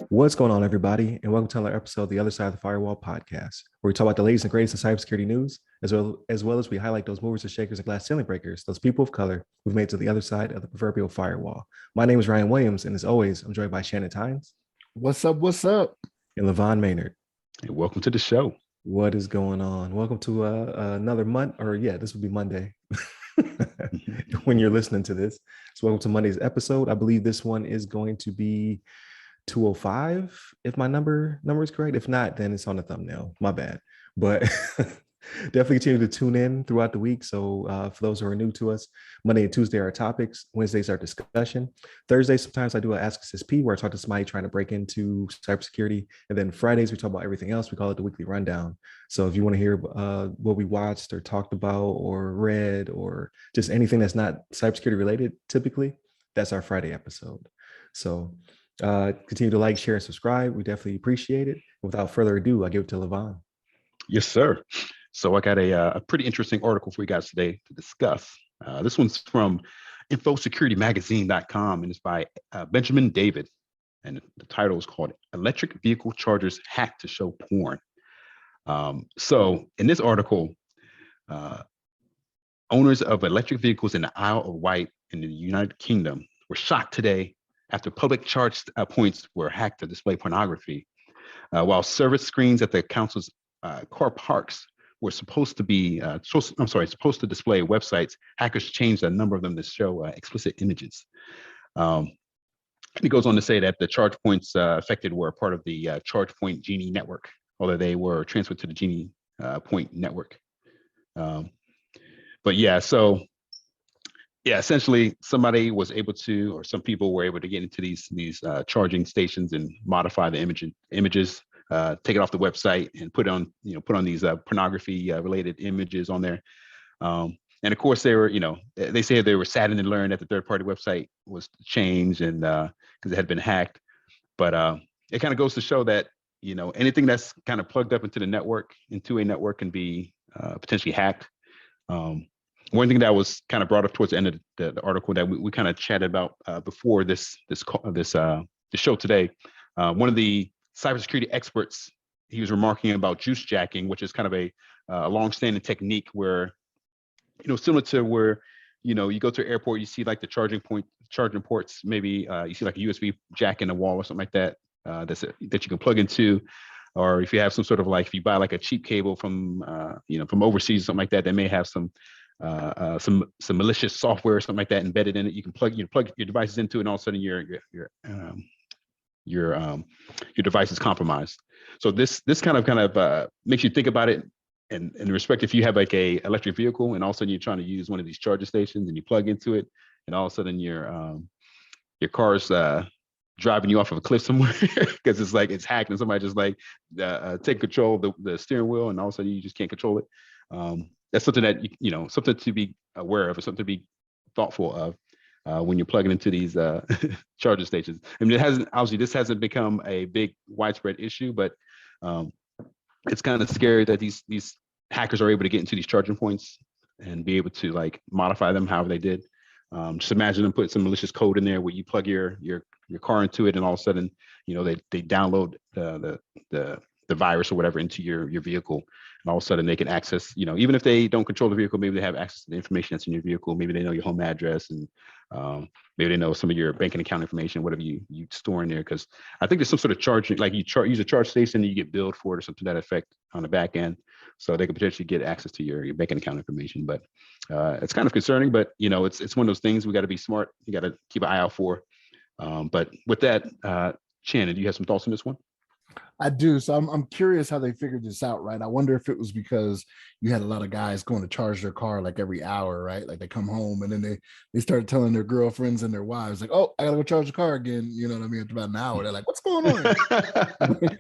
What's going on, everybody, and welcome to another episode of the Other Side of the Firewall podcast, where we talk about the latest and greatest in cybersecurity news, as well as we highlight those movers and shakers and glass ceiling breakers, those people of color who've made it to the other side of the proverbial firewall. My name is Ryan Williams, and as always, I'm joined by Shannon What's up? What's up? and LeVon Maynard. Hey, welcome to the show. What is going on? Welcome to another month, this will be Monday when you're listening to this. So welcome to Monday's episode. I believe this one is going to be 205, if my number is correct. If not, then it's on the thumbnail. My bad. But definitely continue to tune in throughout the week. So for those who are new to us, Monday and Tuesday are our topics. Wednesdays are discussion. Thursday, sometimes I do an Ask SSP where I talk to somebody trying to break into cybersecurity. And then Fridays, we talk about everything else. We call it the weekly rundown. So if you want to hear what we watched or talked about or read or just anything that's not cybersecurity related, typically, that's our Friday episode. So continue to like, share, and subscribe. We definitely appreciate it. Without further ado, I give it to LeVon. Yes, sir. So I got a pretty interesting article for you guys today to discuss. This one's from infosecurity.magazine.com, and it's by Benjamin David. And the title is called Electric Vehicle Chargers Hacked to Show Porn. So in this article, owners of electric vehicles in the Isle of Wight in the United Kingdom were shocked today after public charge points were hacked to display pornography. While service screens at the council's car parks were supposed to display websites, hackers changed a number of them to show explicit images. And it goes on to say that the charge points affected were part of the Charge Point Genie network, although they were transferred to the Genie Point network. Essentially somebody was able to, or some people were able to get into these charging stations and modify the images, take it off the website and put on these pornography related images on there. And of course they were, they say they were saddened to learn that the third party website was changed and because it had been hacked. But it kind of goes to show that, anything that's kind of plugged up into a network can be potentially hacked. One thing that was kind of brought up towards the end of the article that we kind of chatted about before the show today, one of the cybersecurity experts, he was remarking about juice jacking, which is kind of a long-standing technique where, similar to where, you go to an airport, you see like the charging ports, maybe you see like a USB jack in the wall or something like that, that you can plug into. Or if you have some sort of like, if you buy like a cheap cable from overseas or something like that, they may have some malicious software or something like that embedded in it. You can plug your devices into it, and all of a sudden your device is compromised. So this kind of makes you think about it in respect, if you have like a electric vehicle and all of a sudden you're trying to use one of these charger stations and you plug into it, and all of a sudden your car's driving you off of a cliff somewhere because it's hacked and somebody just take control of the steering wheel, and all of a sudden you just can't control it. That's something that something to be aware of, or something to be thoughtful of when you're plugging into these charger stations. I mean, this hasn't become a big widespread issue, but it's kind of scary that these hackers are able to get into these charging points and be able to like modify them however they did. Just imagine them put some malicious code in there where you plug your car into it, and all of a sudden, they download the virus or whatever into your vehicle, and all of a sudden they can access, even if they don't control the vehicle, maybe they have access to the information that's in your vehicle. Maybe they know your home address, and maybe they know some of your banking account information, whatever you store in there. Because I think there's some sort of charging, like you use a charge station and you get billed for it or something to that effect on the back end. So they could potentially get access to your banking account information. But it's kind of concerning, but it's one of those things we got to be smart. You got to keep an eye out for. But with that, Shannon, do you have some thoughts on this one? I do. So I'm curious how they figured this out, right? I wonder if it was because you had a lot of guys going to charge their car like every hour, right? Like they come home and then they start telling their girlfriends and their wives, like, oh, I gotta go charge the car again. You know what I mean? After about an hour, they're like, what's going on?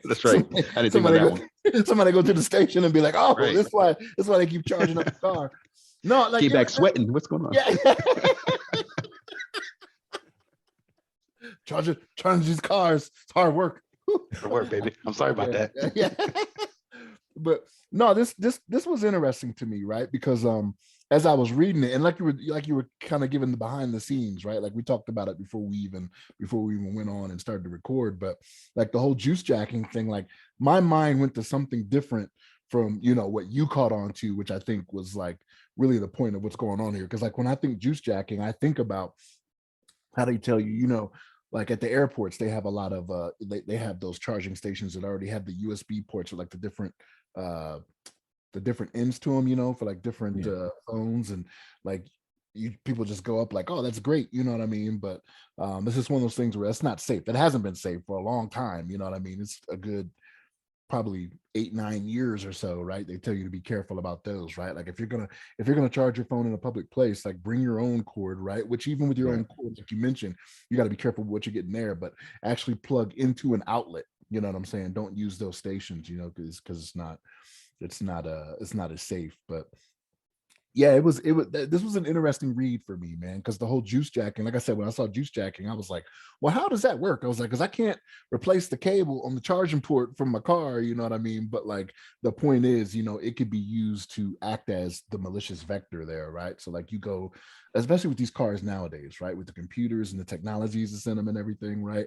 That's right. I didn't think about that one. Somebody go to the station and be like, oh, right. That's why they keep charging up the car. No, like get back sweating. What's going on? Yeah. Charging these cars. It's hard work. Hard work, baby. I'm sorry about that. Yeah. But no, this was interesting to me, right? Because as I was reading it, and like you were kind of giving the behind the scenes, right? Like we talked about it before we even went on and started to record, but like the whole juice jacking thing, like my mind went to something different from what you caught on to, which I think was like really the point of what's going on here. Because like when I think juice jacking, I think about how they tell you, like at the airports, they have a lot of they have those charging stations that already have the USB ports or like uh the different ends to them, for like different phones, and like people just go up like, oh, that's great, you know what I mean? But this is one of those things where that's not safe. That hasn't been safe for a long time, you know what I mean? It's a good probably 8-9 years or so, right? They tell you to be careful about those, right? Like if you're gonna charge your phone in a public place, like bring your own cord, right? Which even with your own cord, like you mentioned, you got to be careful what you're getting there, but actually plug into an outlet. You know what I'm saying? Don't use those stations, because it's not as safe. But yeah, this was an interesting read for me, man, because the whole juice jacking, like I said, when I saw juice jacking, I was like, well, how does that work? I was like, because I can't replace the cable on the charging port from my car, you know what I mean? But like the point is, it could be used to act as the malicious vector there, right? So like you go, especially with these cars nowadays, right, with the computers and the technologies that's in them and everything, right?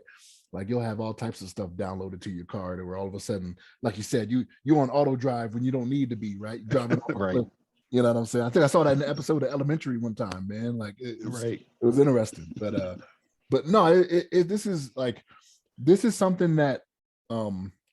Like you'll have all types of stuff downloaded to your car that where all of a sudden, like you said, you on auto drive when you don't need to be, right? You driving Right. you know what I'm saying? I think I saw that in the episode of Elementary one time, man. Like it was interesting. But no, this is something that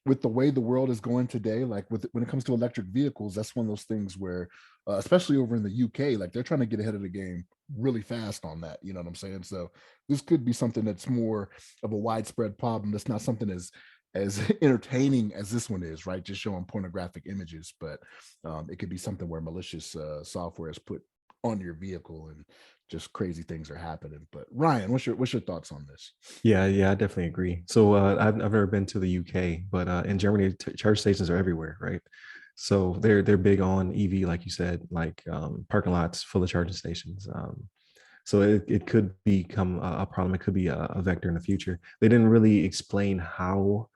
with the way the world is going today, like when it comes to electric vehicles, that's one of those things where especially over in the UK, like they're trying to get ahead of the game really fast on that. You know what I'm saying? So this could be something that's more of a widespread problem. That's not something as entertaining as this one is, right? Just showing pornographic images, but it could be something where malicious software is put on your vehicle and just crazy things are happening. But Ryan, what's your thoughts on this? Yeah, I definitely agree. So I've never been to the UK, but in Germany, charge stations are everywhere, right? So they're big on EV, like you said, like parking lots full of charging stations. So it could become a problem. It could be a vector in the future. They didn't really explain how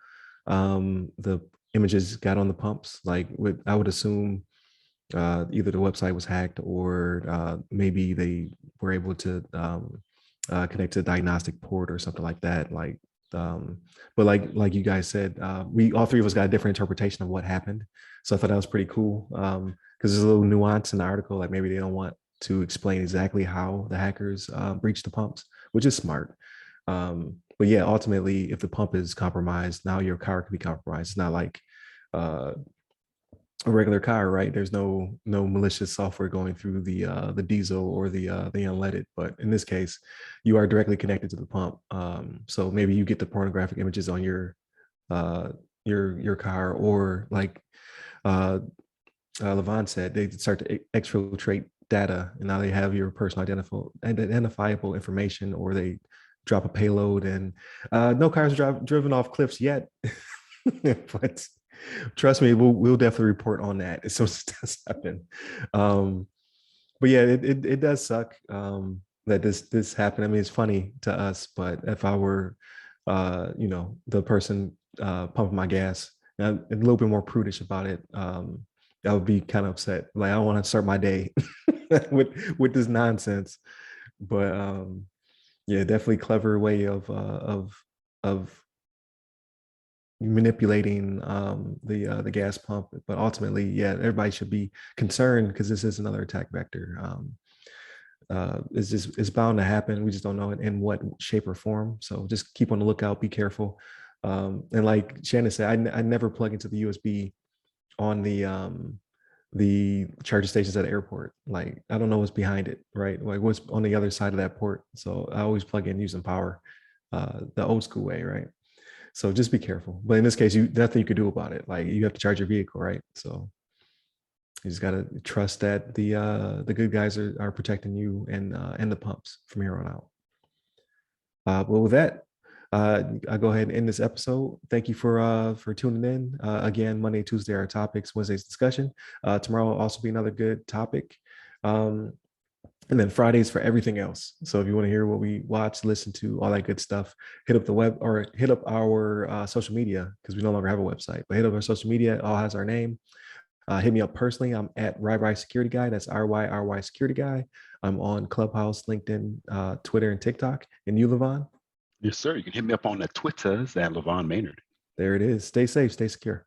the images got on the pumps. Like I would assume either the website was hacked or maybe they were able to connect to a diagnostic port or something like that. Like, but like you guys said, we all three of us got a different interpretation of what happened. So I thought that was pretty cool because there's a little nuance in the article. Like maybe they don't want to explain exactly how the hackers breached the pumps, which is smart. But yeah, ultimately, if the pump is compromised, now your car could be compromised. It's not like a regular car, right? There's no malicious software going through the diesel or the unleaded. But in this case, you are directly connected to the pump. So maybe you get the pornographic images on your car, or like LeVon said, they start to exfiltrate data, and now they have your personal identifiable information, or they drop a payload. And no cars driven off cliffs yet, but trust me, we'll definitely report on that as soon as it does happen. But yeah, it does suck that this happened. I mean, it's funny to us, but if I were the person pumping my gas, a little bit more prudish about it, I would be kind of upset. Like I don't want to start my day with this nonsense. But yeah, definitely clever way of manipulating the gas pump. But ultimately, yeah, everybody should be concerned because this is another attack vector. It's bound to happen. We just don't know in what shape or form. So just keep on the lookout. Be careful. And like Shannon said, I never plug into the USB on the charging stations at the airport. Like I don't know what's behind it, right? Like what's on the other side of that port. So I always plug in using power, the old school way, right? So just be careful. But in this case, nothing you could do about it. Like you have to charge your vehicle, right? So you just gotta trust that the good guys are protecting you and the pumps from here on out. Well, with that, I'll go ahead and end this episode. Thank you for tuning in. Again, Monday, Tuesday are topics, Wednesday's discussion. Tomorrow will also be another good topic. And then Fridays for everything else. So if you want to hear what we watch, listen to, all that good stuff, hit up the web or hit up our social media, because we no longer have a website, but hit up our social media. It all has our name. Hit me up personally. I'm at RY Security Guy. That's RY Security Guy. I'm on Clubhouse, LinkedIn, Twitter, and TikTok. And you, LeVon? Yes, sir. You can hit me up on the Twitters at LeVon Maynard. There it is. Stay safe, stay secure.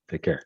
Take care.